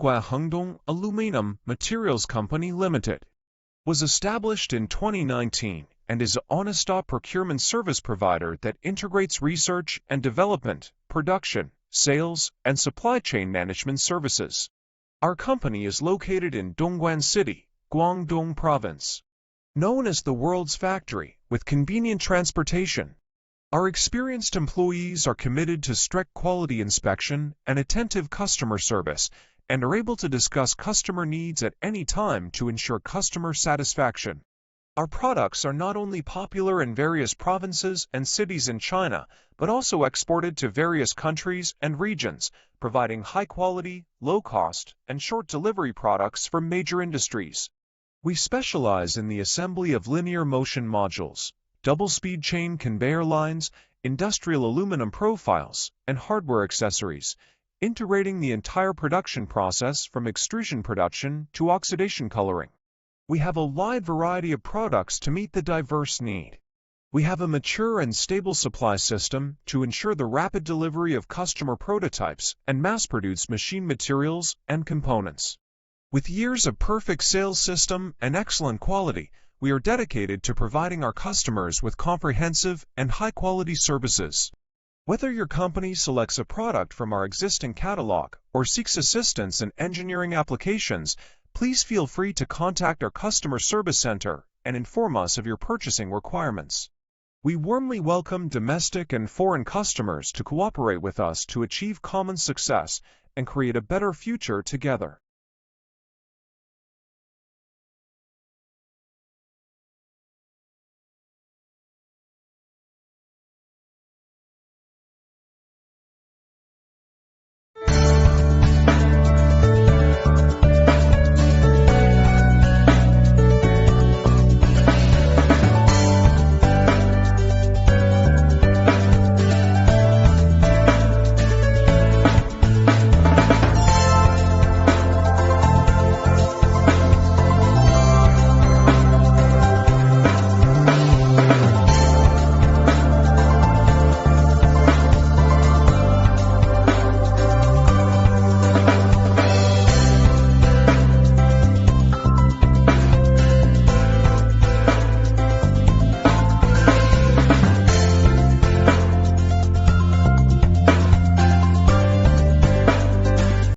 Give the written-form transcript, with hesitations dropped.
Dongguan Hengdong Aluminum Materials Company Limited, was established in 2019 and is an on-a-stop procurement service provider that integrates research and development, production, sales, and supply chain management services. Our company is located in Dongguan City, Guangdong Province. Known as the world's factory, with convenient transportation, our experienced employees are committed to strict quality inspection and attentive customer service, and are able to discuss customer needs at any time to ensure customer satisfaction. Our products are not only popular in various provinces and cities in China, but also exported to various countries and regions, providing high-quality, low-cost, and short delivery products from major industries. We specialize in the assembly of linear motion modules, double-speed chain conveyor lines, industrial aluminum profiles, and hardware accessories, integrating the entire production process from extrusion production to oxidation coloring. We have a wide variety of products to meet the diverse need. We have a mature and stable supply system to ensure the rapid delivery of customer prototypes and mass-produced machine materials and components. With years of perfect sales system and excellent quality, we are dedicated to providing our customers with comprehensive and high-quality services. Whether your company selects a product from our existing catalog or seeks assistance in engineering applications, please feel free to contact our customer service center and inform us of your purchasing requirements. We warmly welcome domestic and foreign customers to cooperate with us to achieve common success and create a better future together.